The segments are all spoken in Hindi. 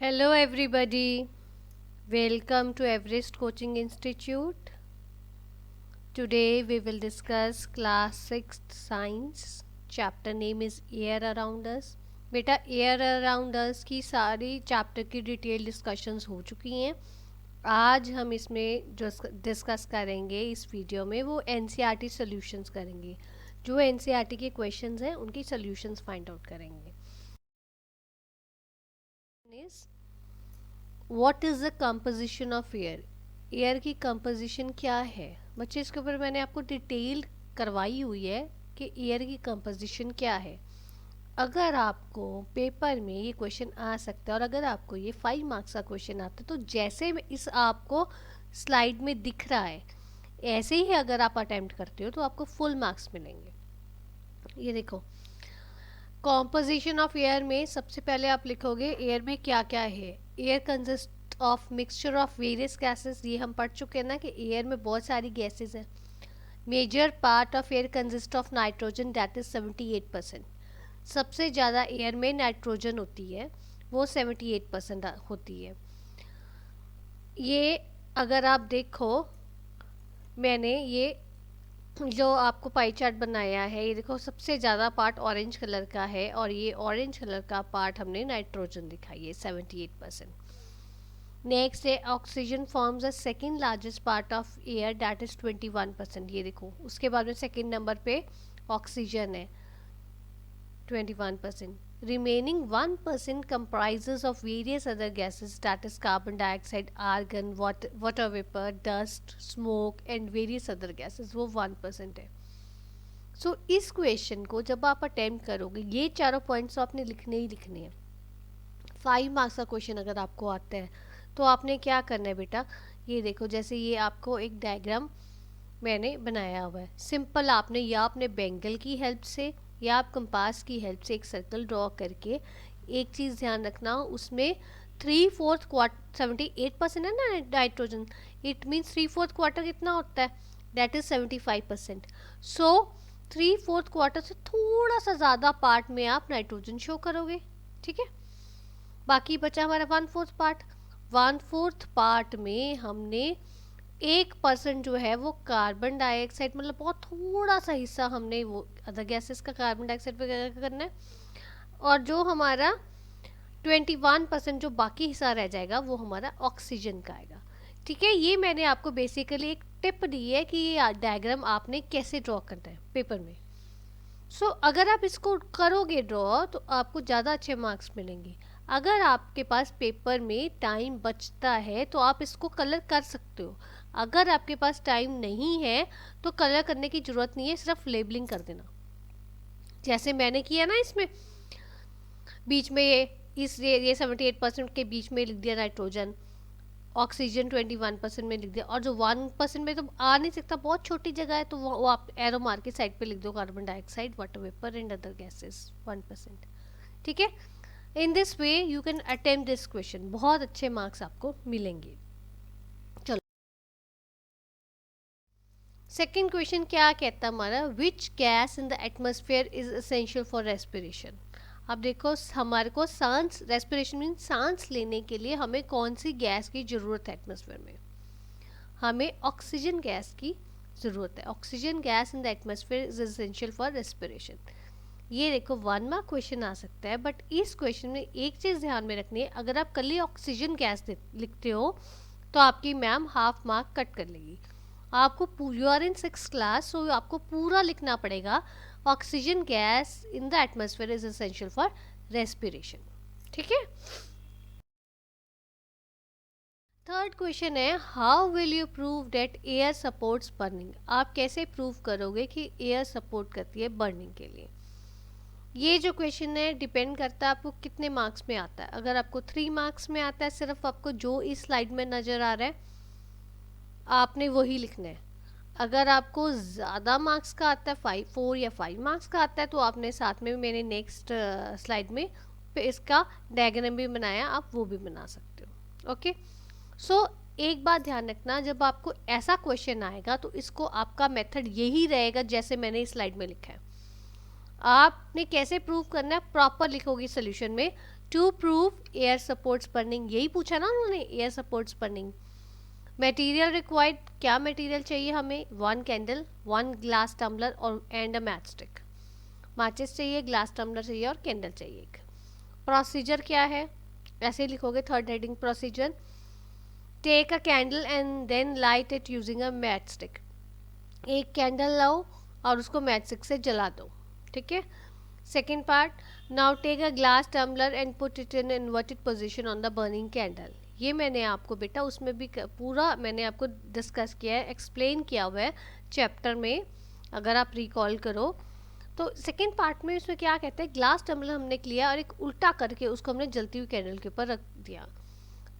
Hello, everybody. Welcome to Everest Coaching Institute. Today we will discuss class 6th science. Chapter name is Air Around Us. बेटा एयर अराउंड अस की सारी चैप्टर की डिटेल डिस्कशंस हो चुकी हैं। आज हम इसमें जो डिस्कस करेंगे इस वीडियो में वो एनसीईआरटी सॉल्यूशंस करेंगे। जो एनसीईआरटी के क्वेश्चंस हैं उनकी सॉल्यूशंस फाइंड आउट करेंगे। What is the composition of air? Air की कंपोजिशन क्या है बच्चे? इसके ऊपर मैंने आपको डिटेल करवाई हुई है कि एयर की कंपोजिशन क्या है। अगर आपको पेपर में ये क्वेश्चन आ सकता है और अगर आपको ये 5 मार्क्स का क्वेश्चन आता है तो जैसे इस आपको स्लाइड में दिख रहा है ऐसे ही अगर आप अटेम्प्ट करते हो तो आपको फुल मार्क्स मिलेंगे। ये देखो, कॉम्पोजिशन ऑफ एयर में सबसे पहले आप लिखोगे एयर में क्या क्या है। Air consist of mixture of various gases, ये हम पढ़ चुके हैं ना कि एयर में बहुत सारी गैसेस हैं। Major part of air consist of nitrogen, that is 78%। सबसे ज़्यादा एयर में नाइट्रोजन होती है, वो 78% होती है। ये अगर आप देखो, मैंने ये जो आपको पाई चार्ट बनाया है, ये देखो सबसे ज़्यादा पार्ट ऑरेंज कलर का है और ये ऑरेंज कलर का पार्ट हमने नाइट्रोजन दिखाई है 78%। नेक्स्ट है oxygen forms the second largest part of air, that is 21%। ये देखो उसके बाद में सेकेंड नंबर पे ऑक्सीजन है 21%। Remaining 1% comprises of various other gases, that is carbon dioxide, argon, water vapor, dust, smoke and various other gases, वो 1% है। सो इस क्वेश्चन को जब आप अटेम्प्ट करोगे ये चारों पॉइंट्स आपने लिखने ही लिखने हैं। 5 मार्क्स का क्वेश्चन अगर आपको आता है तो आपने क्या करना है बेटा, ये देखो जैसे ये आपको एक डायग्राम मैंने बनाया हुआ है। सिंपल आपने या अपने बेंगल की हेल्प से या आप कंपास की हेल्प से एक सर्कल ड्रॉ करके, एक चीज़ ध्यान रखना उसमें 3/4 क्वार्टर 78% है ना नाइट्रोजन, इट मीन्स 3/4 क्वार्टर कितना होता है, दैट इज 75%। सो 3/4 क्वार्टर से थोड़ा सा ज़्यादा पार्ट में आप नाइट्रोजन शो करोगे, ठीक है। बाकी बचा हमारा 1/4 पार्ट। 1/4 पार्ट में हमने 1% जो है वो कार्बन डाइऑक्साइड, मतलब बहुत थोड़ा सा हिस्सा हमने वो अदर गैसेस का कार्बन डाइऑक्साइड वगैरह करना है, और जो हमारा 21% जो बाकी हिस्सा रह जाएगा वो हमारा ऑक्सीजन का आएगा, ठीक है। ये मैंने आपको बेसिकली एक टिप दी है कि ये डायग्राम आपने कैसे ड्रॉ करना है पेपर में। सो अगर आप इसको करोगे ड्रॉ तो आपको ज़्यादा अच्छे मार्क्स मिलेंगे। अगर आपके पास पेपर में टाइम बचता है तो आप इसको कलर कर सकते हो। अगर आपके पास टाइम नहीं है तो कलर करने की ज़रूरत नहीं है, सिर्फ लेबलिंग कर देना जैसे मैंने किया ना। इसमें बीच में ये 78% के बीच में लिख दिया नाइट्रोजन, ऑक्सीजन 21% में लिख दिया, और जो 1% में तो आ नहीं सकता, बहुत छोटी जगह है, तो वो आप एरो मार के साइड पे लिख दो carbon dioxide, water vapour and other gases 1%, ठीक है। In this way you can attempt this question, बहुत अच्छे मार्क्स आपको मिलेंगे। चलो सेकेंड क्वेश्चन क्या कहता है हमारा, which gas in the atmosphere is essential for respiration. अब देखो हमारे को सांस, रेस्पिरेशन मीन सांस लेने के लिए हमें कौन सी गैस की ज़रूरत है एटमोसफेयर में, हमें ऑक्सीजन गैस की ज़रूरत है। Oxygen gas in the atmosphere is essential for respiration. ये देखो 1 मार्क क्वेश्चन आ सकता है, बट इस क्वेश्चन में एक चीज़ ध्यान में रखनी है, अगर आप कल ही ऑक्सीजन गैस लिखते हो तो आपकी मैम हाफ मार्क कट कर लेगी। आपको you are in 6th class, so आपको पूरा लिखना पड़ेगा oxygen gas in the atmosphere is essential for respiration, ठीक है। थर्ड क्वेश्चन है, how will you prove that air supports burning. आप कैसे प्रूव करोगे कि एयर सपोर्ट करती है बर्निंग के लिए। ये जो क्वेश्चन है डिपेंड करता है आपको कितने मार्क्स में आता है। अगर आपको 3 मार्क्स में आता है, सिर्फ आपको जो इस स्लाइड में नज़र आ रहा है आपने वही लिखना है। अगर आपको ज़्यादा मार्क्स का आता है, 4 या 5 मार्क्स का आता है, तो आपने साथ में मैंने नेक्स्ट स्लाइड में इसका डायग्राम भी बनाया, आप वो भी बना सकते हो, ओके। सो एक बात ध्यान रखना, जब आपको ऐसा क्वेश्चन आएगा तो इसको आपका मेथड यही रहेगा जैसे मैंने इस स्लाइड में लिखा है। आपने कैसे प्रूव करना है, प्रॉपर लिखोगे सोल्यूशन में। To prove air supports burning, यही पूछा ना उन्होंने, air supports burning. Material required, क्या मटेरियल चाहिए हमें, 1 कैंडल, 1 ग्लास टम्बलर और एंड अ मैच स्टिक। माचिस चाहिए, ग्लास टम्बलर चाहिए और कैंडल चाहिए एक। प्रोसीजर क्या है, ऐसे लिखोगे third heading procedure. Take a candle and then light it using a matchstick. एक कैंडल लाओ और उसको मैच स्टिक से जला दो, ठीक है। Second part, now take a glass tumbler and put it in inverted position on the burning candle. ये मैंने आपको बेटा उसमें भी पूरा मैंने आपको डिस्कस किया है, एक्सप्लेन किया हुआ है चैप्टर में, अगर आप रिकॉल करो तो। सेकेंड पार्ट में इसमें क्या कहते हैं, ग्लास टम्बलर हमने लिया और एक उल्टा करके उसको हमने जलती हुई कैंडल के ऊपर रख दिया।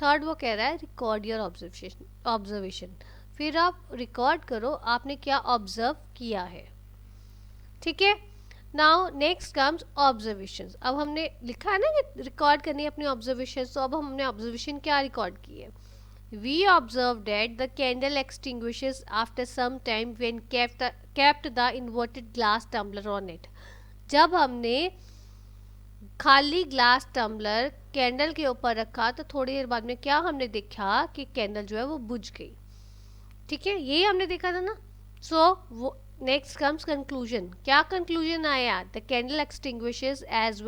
थर्ड वो कह रहा है रिकॉर्ड योर ऑब्जर्वेशन। फिर आप रिकॉर्ड करो आपने क्या ऑब्जर्व किया है, ठीक है। Now next comes observations. अब हमने लिखा है ना कि रिकॉर्ड करनी है अपनी ऑब्जर्वेशन, तो अब हमने ऑब्जर्वेशन क्या रिकॉर्ड की है। We observed that the candle extinguishes after some time when kept the inverted glass tumbler on it. जब हमने खाली ग्लास टम्बलर कैंडल के ऊपर रखा तो थोड़ी देर बाद में क्या हमने देखा कि कैंडल जो है वो बुझ गई, ठीक है, यही हमने देखा था ना। सो वो नेक्स्ट कम्स कंक्लूजन, क्या कंक्लूजन आया, the candle extinguishes as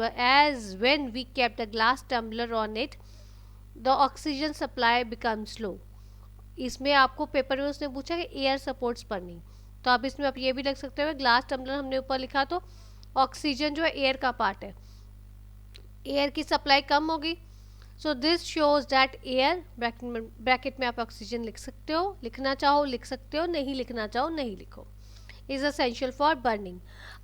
when we kept the glass tumbler on it the oxygen supply becomes low. इसमें आपको पेपर में उसने पूछा कि एयर सपोर्ट्स बर्निंग, तो आप इसमें आप ये भी लिख सकते हो, ग्लास टम्बलर हमने ऊपर लिखा तो ऑक्सीजन जो है एयर का पार्ट है, एयर की सप्लाई कम होगी। So this shows that air, bracket में आप ऑक्सीजन लिख सकते हो, लिखना चाहो लिख सकते हो, नहीं लिखना चाहो नहीं लिखो, इज असेंशियल फॉर बर्निंग।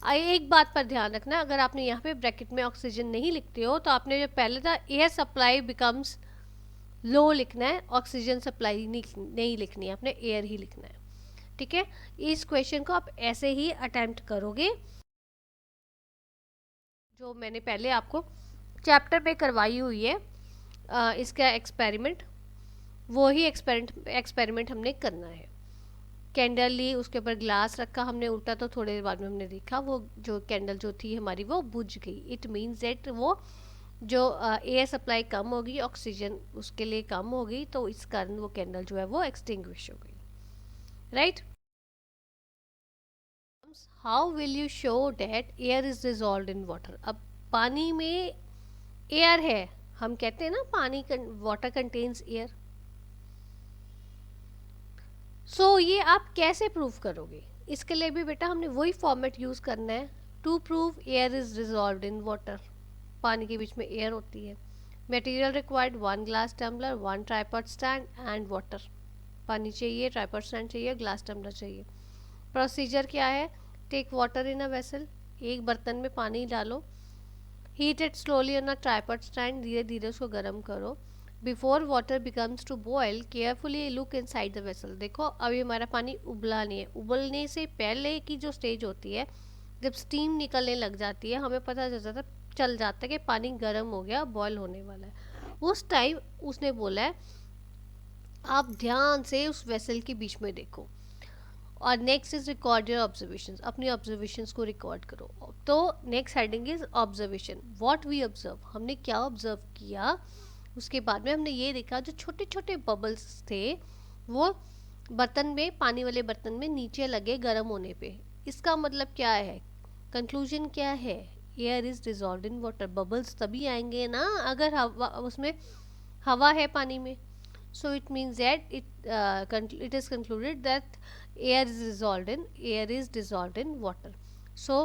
एक बात पर ध्यान रखना, अगर आपने यहाँ पे ब्रैकेट में ऑक्सीजन नहीं लिखते हो तो आपने जो पहले था एयर सप्लाई बिकम्स लो लिखना है, ऑक्सीजन सप्लाई नहीं लिखनी है, आपने एयर ही लिखना है, ठीक है। इस क्वेश्चन को आप ऐसे ही अटेम्प्ट करोगे, जो मैंने पहले आपको चैप्टर में करवाई हुई है इसका एक्सपेरिमेंट, वो ही एक्सपेरिमेंट हमने करना है। कैंडल ली, उसके ऊपर ग्लास रखा हमने उल्टा, तो थोड़ी देर बाद में हमने देखा वो जो कैंडल जो थी हमारी वो बुझ गई। इट मीन्स दैट वो जो एयर सप्लाई कम होगी, ऑक्सीजन उसके लिए कम होगी, तो इस कारण वो कैंडल जो है वो एक्सटिंग्विश हो गई, right. How will you show that air is dissolve in water. अब पानी में एयर है, हम कहते हैं ना पानी वाटर कंटेन्स एयर, सो ये आप कैसे प्रूव करोगे, इसके लिए भी बेटा हमने वही फॉर्मेट यूज करना है। To prove air is dissolve in water, पानी के बीच में एयर होती है। Material required 1 glass tumbler, 1 tripod stand and water. पानी चाहिए, ट्राइपॉड स्टैंड चाहिए, ग्लास टम्बलर चाहिए। प्रोसीजर क्या है, take water in a vessel, एक बर्तन में पानी डालो, heat it slowly on a tripod stand, धीरे धीरे उसको गर्म करो। Before water becomes to boil carefully look in side the vessel. देखो अभी हमारा पानी उबला नहीं है, उबलने से पहले की जो स्टेज होती है, जब स्टीम निकलने लग जाती है, हमें पता चल जाता है कि पानी गर्म हो गया, बॉयल होने वाला है। उस टाइम उसने बोला है आप ध्यान से उस वेसल के बीच में देखो। और next is record your observations, अपनी ऑब्जर्वेशंस को रिकॉर्ड करो। तो next heading is observation, what we observe, हमने क्या ऑब्जर्व किया। उसके बाद में हमने ये देखा जो छोटे छोटे बबल्स थे वो बर्तन में, पानी वाले बर्तन में नीचे लगे गर्म होने पे। इसका मतलब क्या है, कंक्लूजन क्या है, air is dissolve in water. Bubbles तभी आएंगे ना अगर हवा, उसमें हवा है पानी में। so it means that it is concluded that air is dissolved in water. so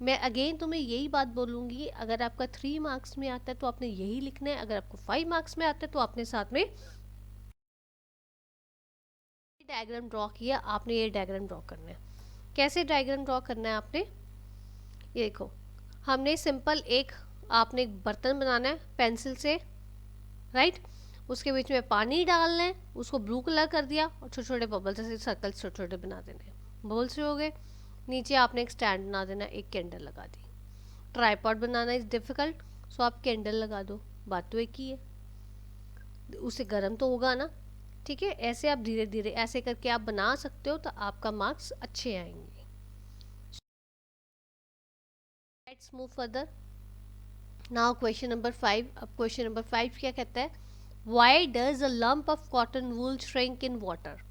मैं अगेन तुम्हें यही बात बोलूँगी, अगर आपका 3 मार्क्स में आता है तो आपने यही लिखना है, अगर आपको 5 मार्क्स में आता है तो आपने साथ में डायग्राम ड्रॉ किया, आपने ये डायग्राम ड्रॉ करना है। कैसे डायग्राम ड्रॉ करना है आपने, ये देखो हमने सिंपल एक, आपने एक बर्तन बनाना है पेंसिल से, राइट। उसके बीच में पानी डालना है, उसको ब्लू कलर कर दिया और छोटे छोटे बबल्स ऐसे सर्कल छोटे छोटे बना देने, बबल्स हो गए। नीचे आपने एक स्टैंड बना देना, एक कैंडल लगा दी। ट्राईपॉड बनाना इज डिफ़िकल्ट, सो आप कैंडल लगा दो, बात तो एक ही है, उससे गर्म तो होगा ना, ठीक है। ऐसे आप धीरे धीरे ऐसे करके आप बना सकते हो, तो आपका मार्क्स अच्छे आएंगे। Let's move further. Now question number 5। अब क्वेश्चन नंबर 5 क्या कहता है, why does a lump of cotton wool shrink in water.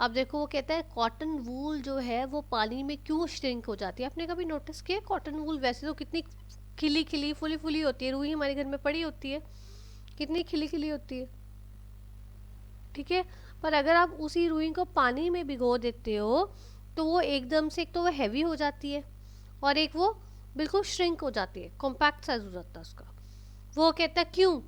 अब देखो वो कहता है कॉटन वूल जो है वो पानी में क्यों श्रिंक हो जाती है। आपने कभी नोटिस किया कॉटन वूल वैसे तो कितनी खिली खिली फुली फुली होती है, रुई हमारे घर में पड़ी होती है, कितनी खिली खिली होती है, ठीक है। पर अगर आप उसी रुई को पानी में भिगो देते हो तो वो एकदम से, एक तो वो हैवी हो जाती है और एक वो बिल्कुल श्रिंक हो जाती है, कॉम्पैक्ट साइज हो जाता है उसका। वो कहता है क्यों।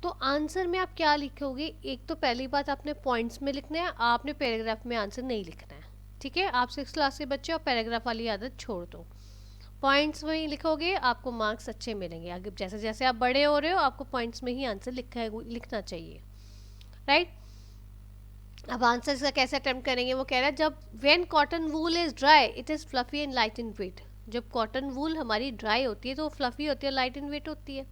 तो आंसर में आप क्या लिखोगे, एक तो पहली बात आपने पॉइंट्स में लिखना है, आपने पैराग्राफ में आंसर नहीं लिखना है, ठीक है। आप 6th क्लास के बच्चे और पैराग्राफ वाली आदत छोड़ दो, पॉइंट्स में ही लिखोगे, आपको मार्क्स अच्छे मिलेंगे। आगे जैसे जैसे आप बड़े हो रहे हो आपको पॉइंट्स में ही आंसर लिखना चाहिए, राइट। अब आंसर का कैसे अटेम्प्ट करेंगे, वो कह रहा है जब when cotton wool is dry it is fluffy and light in weight. जब कॉटन वूल हमारी ड्राई होती है तो वो फ्लफी होती है, लाइट इन वेट होती है।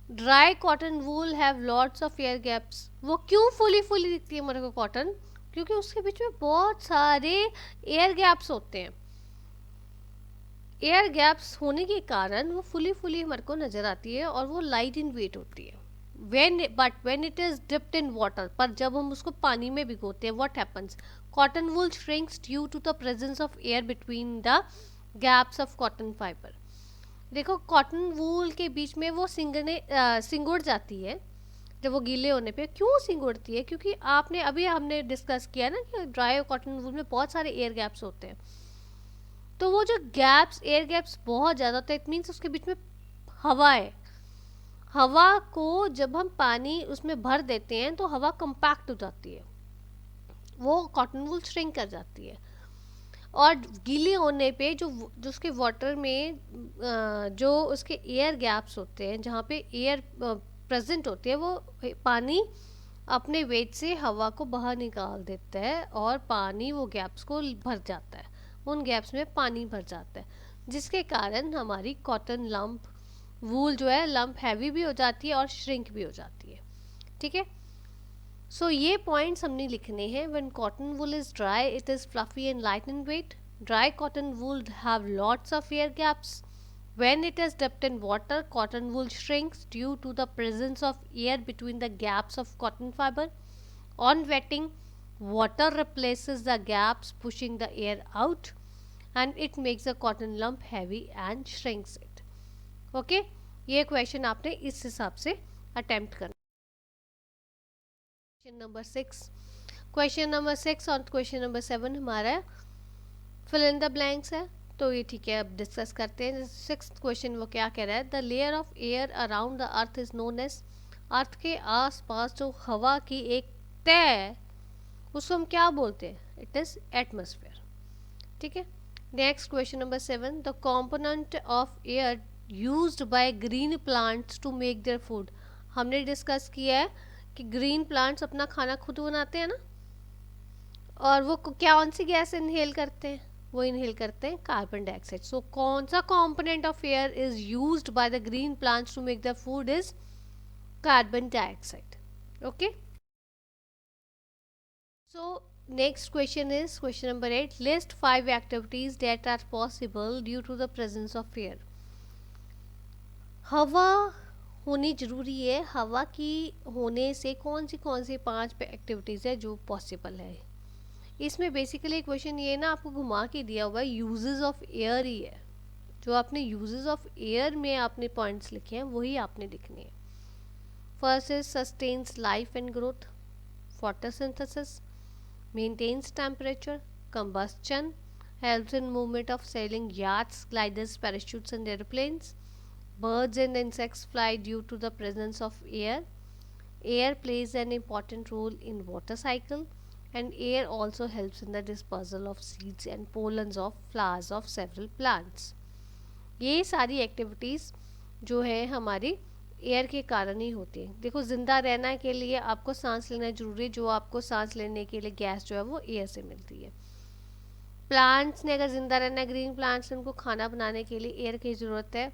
Dry cotton wool have lots of air gaps. वो क्यों फुली फुली दिखती है मेरे को कॉटन, क्योंकि उसके बीच में बहुत सारे एयर गैप्स होते हैं। एयर गैप्स होने के कारण वो फुली फुली हमारे को नज़र आती है और वो लाइट इन वेट होती है। when it is dipped in water, पर जब हम उसको पानी में भिगोते हैं what happens, cotton wool shrinks due to the presence of air between the gaps of cotton fiber। देखो कॉटन वूल के बीच में वो सिंगुड़ जाती है जब वो गीले होने पे। क्यों सिंगुड़ती है, क्योंकि आपने अभी हमने डिस्कस किया ना कि ड्राई कॉटन वूल में बहुत सारे एयर गैप्स होते हैं। तो वो जो गैप्स, एयर गैप्स बहुत ज़्यादा होते हैं, इट मीन्स उसके बीच में हवा है। हवा को जब हम पानी उसमें भर देते हैं तो हवा कंपैक्ट हो जाती है, वो कॉटन वूल श्रिंक कर जाती है। और गीले होने पे जो जो उसके वाटर में जो उसके एयर गैप्स होते हैं, जहाँ पे एयर प्रेजेंट होती है, वो पानी अपने वेट से हवा को बाहर निकाल देता है और पानी वो गैप्स को भर जाता है, उन गैप्स में पानी भर जाता है, जिसके कारण हमारी कॉटन लंप वूल जो है लंप हैवी भी हो जाती है और श्रिंक भी हो जाती है, ठीक है। सो ये पॉइंट्स हमने लिखने हैं। When cotton wool is dry it is fluffy and light in weight. Dry cotton wool have lots of air gaps. When it is dipped in water, cotton wool shrinks due to the presence of air between the gaps of cotton fiber. On wetting, water replaces the gaps, pushing the air out, and it makes the cotton lump heavy and shrinks it. Okay? ये क्वेश्चन आपने इस हिसाब से अटेम्प्ट करना। क्वेश्चन नंबर 6, क्वेश्चन नंबर 6 और क्वेश्चन नंबर 7 हमारा फिल इन द ब्लैंक्स है, तो ये ठीक है। अब डिस्कस करते हैं। 6th क्वेश्चन वो क्या कह रहा है, the layer of air around the earth is known as. Earth के आसपास जो हवा की एक तय, उसको हम क्या बोलते हैं, इट इज एटमॉस्फेयर, ठीक है। Next question number 7, the component of air used by green plants to make their food. हमने डिस्कस किया है कि ग्रीन प्लांट्स अपना खाना खुद बनाते हैं ना, और वो कौन सी गैस इनहेल करते हैं, वो इनहेल करते हैं कार्बन डाइऑक्साइड। सो कौन सा component of air is used by the green plants to make the food is carbon dioxide, okay. So next question is question number 8, list 5 activities that are possible due to the presence of air. हवा होनी जरूरी है, हवा की होने से कौन सी 5 एक्टिविटीज है जो पॉसिबल है। इसमें बेसिकली क्वेश्चन ये ना आपको घुमा के दिया हुआ है, यूजेस ऑफ एयर ही है। जो आपने यूजेस ऑफ एयर में आपने पॉइंट्स लिखे हैं वही आपने लिखने हैं। First is sustains life and growth, photosynthesis, maintains temperature, combustion, helps in movement of sailing yachts, gliders, parachutes and airplanes. Birds and insects fly due to the presence of air. Air plays an important role in water cycle, and air also helps in the dispersal of seeds and pollens of flowers of several plants. ये सारी एक्टिविटीज़ जो है हमारी एयर के कारण ही होती है। देखो ज़िंदा रहने के लिए आपको सांस लेना जरूरी है, जो आपको सांस लेने के लिए गैस जो है वो एयर से मिलती है। प्लांट्स ने अगर ज़िंदा रहना है, ग्रीन प्लांट्स ने, उनको खाना बनाने के लिए एयर की ज़रूरत है।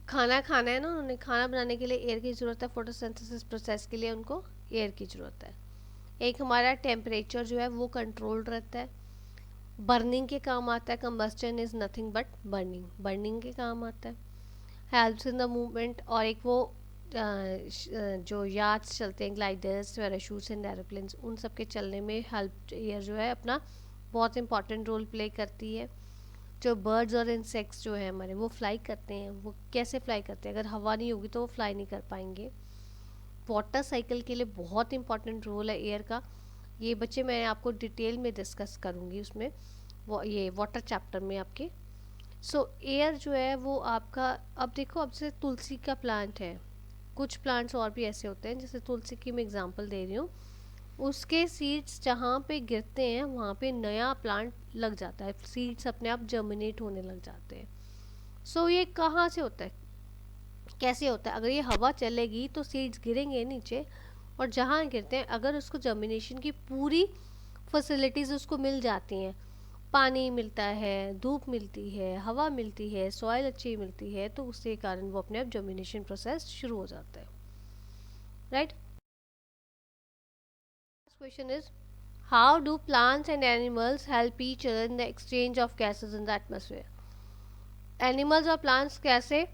खाना खाना है ना उन्होंने, खाना बनाने के लिए एयर की ज़रूरत है। फोटोसिंथेसिस प्रोसेस के लिए उनको एयर की ज़रूरत है। एक हमारा टेम्परेचर जो है वो कंट्रोल्ड रहता है। बर्निंग के काम आता है, combustion is nothing but burning, burning के काम आता है। हेल्प्स इन द मूवमेंट, और एक वो जो यार्ड्स चलते हैं, ग्लाइडर्स, पैराशूट्स एंड एरोप्लेन्स, उन सब के चलने में हेल्प एयर जो है अपना बहुत इंपॉर्टेंट रोल प्ले करती है। जो बर्ड्स और इंसेक्ट्स जो है हमारे, वो फ्लाई करते हैं, वो कैसे फ्लाई करते हैं, अगर हवा नहीं होगी तो वो फ्लाई नहीं कर पाएंगे। वाटर साइकिल के लिए बहुत इंपॉर्टेंट रोल है एयर का। ये बच्चे मैं आपको डिटेल में डिस्कस करूँगी उसमें, वो ये वाटर चैप्टर में आपके। सो एयर जो है वो आपका, अब देखो, अब जैसे तुलसी का प्लांट है, कुछ प्लांट्स और भी ऐसे होते हैं, जैसे तुलसी की मैं एग्जांपल दे रही हूँ, उसके सीड्स जहाँ पे गिरते हैं वहाँ पे नया प्लांट लग जाता है, सीड्स अपने आप जर्मिनेट होने लग जाते हैं। सो ये कहाँ से होता है, कैसे होता है, अगर ये हवा चलेगी तो सीड्स गिरेंगे नीचे, और जहाँ गिरते हैं अगर उसको जर्मिनेशन की पूरी फैसिलिटीज़ उसको मिल जाती हैं, पानी मिलता है, धूप मिलती है, हवा मिलती है, सॉइल अच्छी मिलती है, तो उसके कारण वो अपने आप जर्मिनेशन प्रोसेस शुरू हो जाता है, right. Question is, how do plants and animals help each other in the exchange of gases in the atmosphere. Animals और प्लांट्स कैसे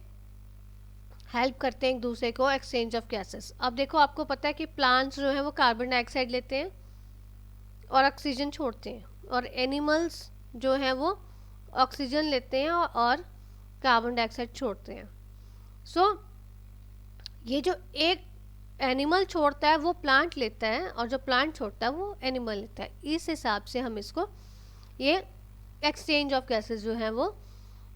हेल्प करते हैं एक दूसरे को एक्सचेंज ऑफ गैसेस। अब देखो, आपको पता है कि प्लांट्स जो है वो कार्बन डाइऑक्साइड लेते हैं और ऑक्सीजन छोड़ते हैं, और एनिमल्स जो हैं वो ऑक्सीजन लेते हैं और कार्बन डाइऑक्साइड छोड़ते हैं। सो ये जो एक एनिमल छोड़ता है वो प्लांट लेता है, और जो प्लांट छोड़ता है वो एनिमल लेता है। इस हिसाब से हम इसको, ये एक्सचेंज ऑफ गैसेस जो हैं वो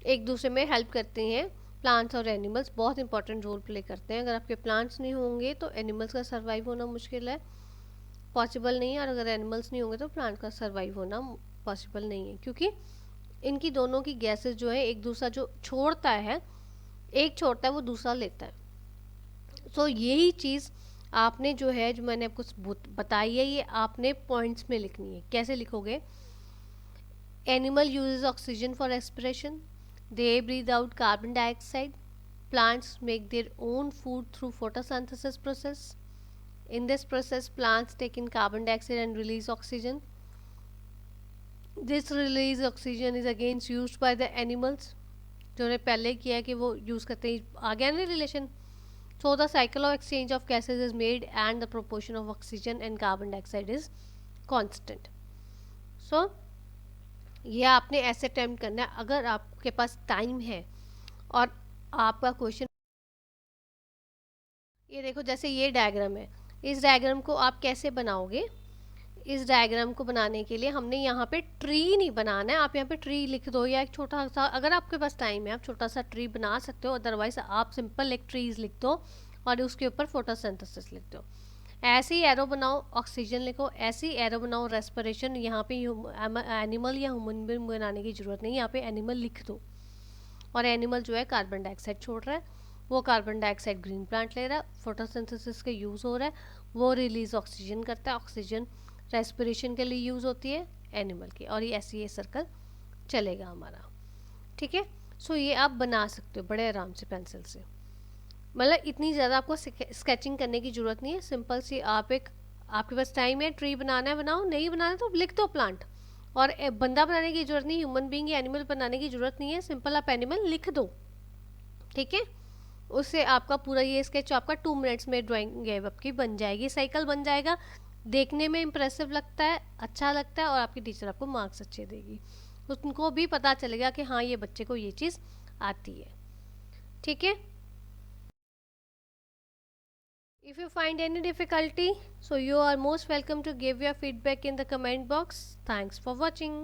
एक दूसरे में हेल्प करते हैं। प्लांट्स और एनिमल्स बहुत इंपॉर्टेंट रोल प्ले करते हैं। अगर आपके प्लांट्स नहीं होंगे तो एनिमल्स का सर्वाइव होना मुश्किल है, पॉसिबल नहीं है, और अगर एनिमल्स नहीं होंगे तो प्लांट का सर्वाइव होना पॉसिबल नहीं है, क्योंकि इनकी दोनों की गैसेस जो है, एक दूसरा जो छोड़ता है, एक छोड़ता है वो दूसरा लेता है। सो यही चीज़ आपने जो है, जो मैंने आपको बताई है, ये आपने पॉइंट्स में लिखनी है। कैसे लिखोगे? Animal uses oxygen for respiration, they breathe out carbon dioxide, plants make their own food through photosynthesis process. In this process, plants take in carbon dioxide and release oxygen. This release oxygen is again used by the animals. जो ने पहले किया कि वो यूज़ करते हैं, आ गया ना relation. So the cycle of exchange of gases is made and the proportion of oxygen and carbon dioxide is constant. So ये आपने ऐसे अटेम्प्ट करना है अगर आपके पास टाइम है। और आपका क्वेश्चन, ये देखो, जैसे ये डायग्राम है, इस डायग्राम को आप कैसे बनाओगे? इस डायग्राम को बनाने के लिए हमने यहाँ पे ट्री नहीं बनाना है। आप यहाँ पे ट्री लिख दो, या एक छोटा सा, अगर आपके पास टाइम है आप छोटा सा ट्री बना सकते हो, अदरवाइज आप सिंपल एक ट्रीज लिख दो और उसके ऊपर फोटोसिंथेसिस लिख दो। ऐसे ही एरो बनाओ, ऑक्सीजन लिखो, ऐसे ही एरो बनाओ रेस्पिरेशन। यहाँ पे एनिमल या ह्यूमन बीइंग बनाने की ज़रूरत नहीं, यहाँ पे एनिमल लिख दो। और एनिमल जो है कार्बन डाइऑक्साइड छोड़ रहा है, वो कार्बन डाइऑक्साइड ग्रीन प्लांट ले रहा है, फोटोसिंथेसिस का यूज़ हो रहा है, वो रिलीज ऑक्सीजन करता है, ऑक्सीजन रेस्पिरेशन के लिए यूज़ होती है एनिमल की, और ये ऐसे ये सर्कल चलेगा हमारा। ठीक है। सो ये आप बना सकते हो बड़े आराम से पेंसिल से, मतलब इतनी ज़्यादा आपको स्केचिंग करने की ज़रूरत नहीं है। सिंपल सी आप एक, आपके पास टाइम है, ट्री बनाना है बनाओ, नहीं बनाना है तो लिख दो प्लांट। और बंदा बनाने की ज़रूरत नहीं, ह्यूमन बीइंग या एनिमल बनाने की ज़रूरत नहीं है, सिंपल आप एनिमल लिख दो। ठीक है। उससे आपका पूरा ये स्केच आपका 2 मिनट्स में ड्राइंग आपकी बन जाएगी, साइकिल बन जाएगा। देखने में इम्प्रेसिव लगता है, अच्छा लगता है, और आपकी टीचर आपको मार्क्स अच्छे देगी। उनको भी पता चलेगा कि हाँ ये बच्चे को ये चीज़ आती है। ठीक है। If you find any difficulty, so you are most welcome to give your feedback in the comment box. Thanks for watching.